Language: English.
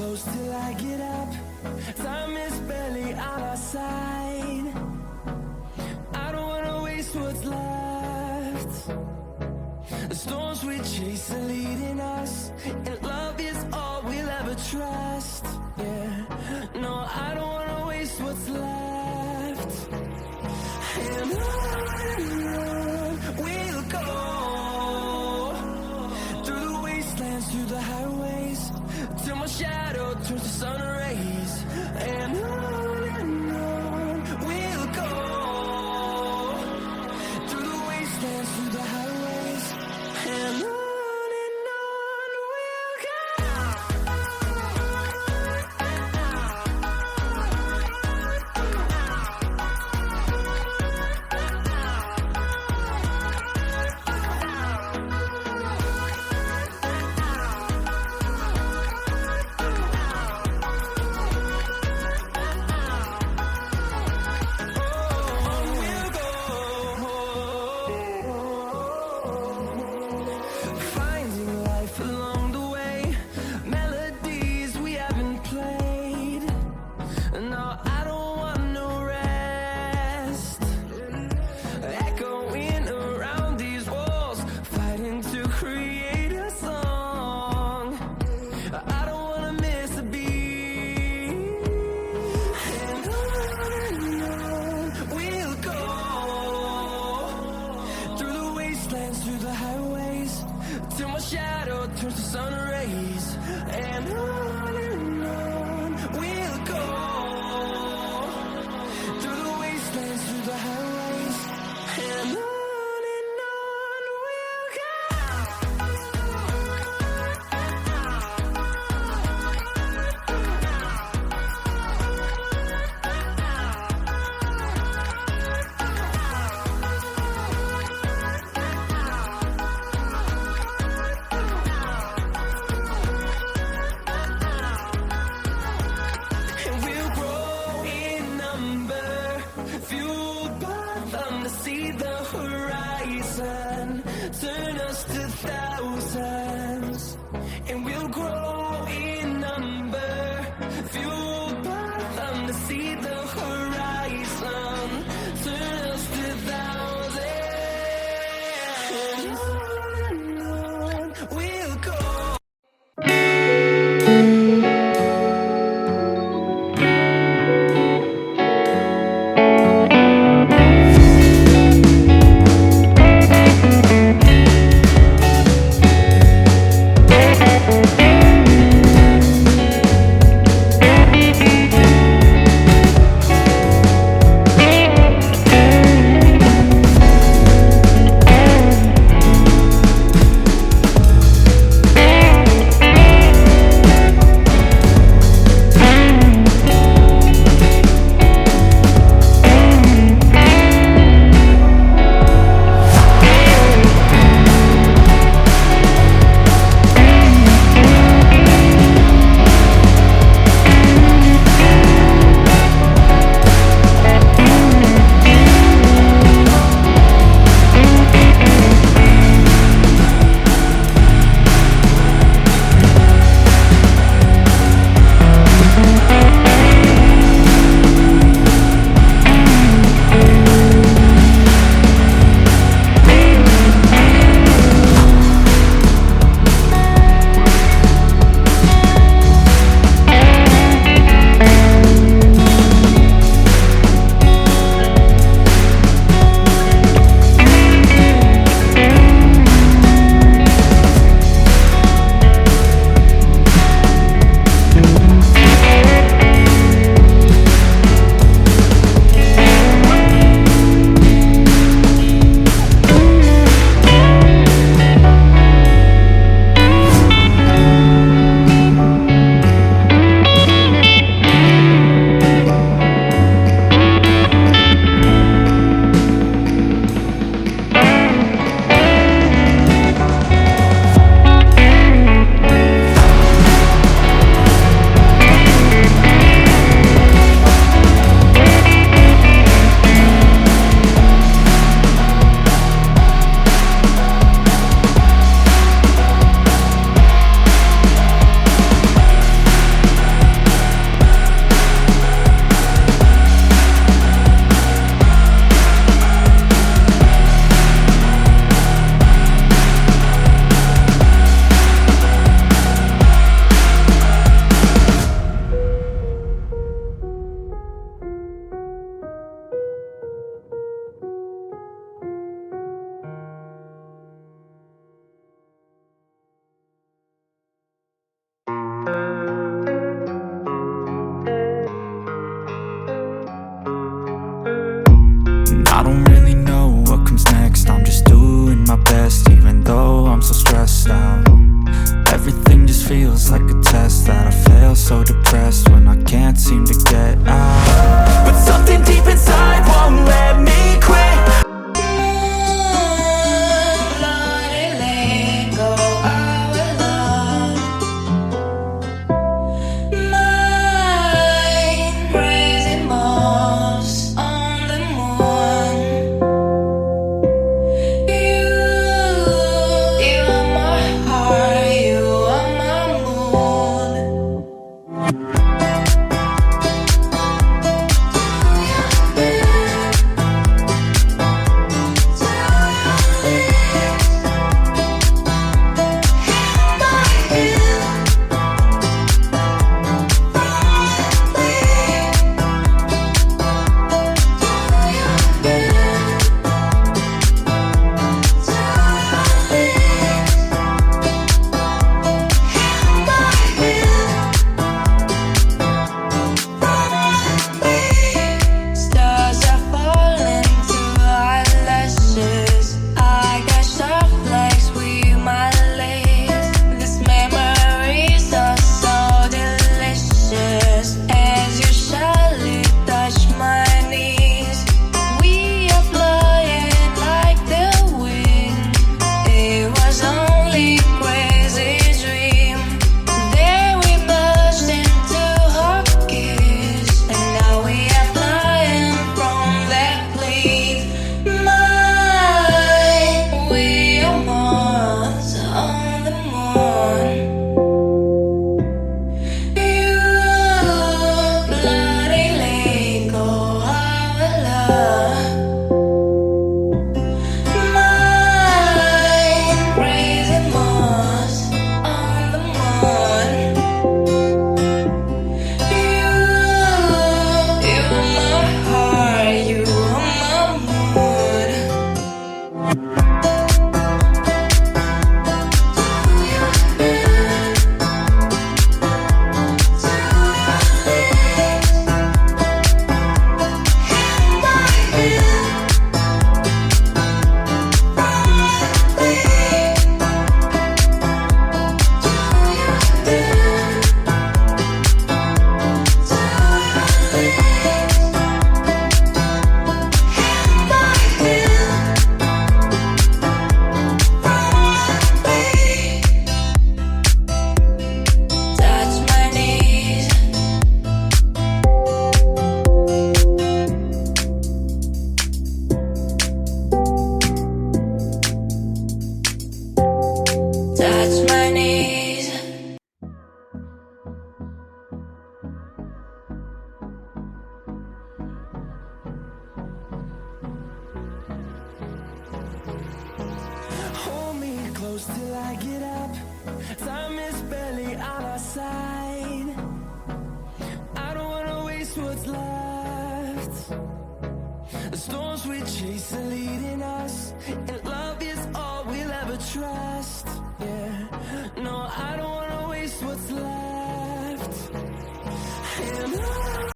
close till I get up. Time is barely on our side. I don't wanna waste what's left. The storms we chase are leading us, and love is all we'll ever trust. Yeah, no, I don't wanna waste what's left. And on we'll go, through the wastelands, through the highways, till my shadow turns to sun rays. And on we'll go, through the wastelands, through the highways, and on we'll go. Through the highways, till my shadow turns to sun rays. And on we'll go, through the wastelands, through the highways, and on we'll go. Turn us to thousands, and we'll grow in number, fueled by them to see the horizon. Turn us to thousands, and on we'll go. just doing my best, even though I'm so stressed out. Everything just feels like a test that I fail, so depressed when I can't seem to get out. But something deep inside won't let me quit. Till I get up, time is barely on our side. I don't wanna waste what's left. The storms we chase are leading us, and love is all we'll ever trust. Yeah.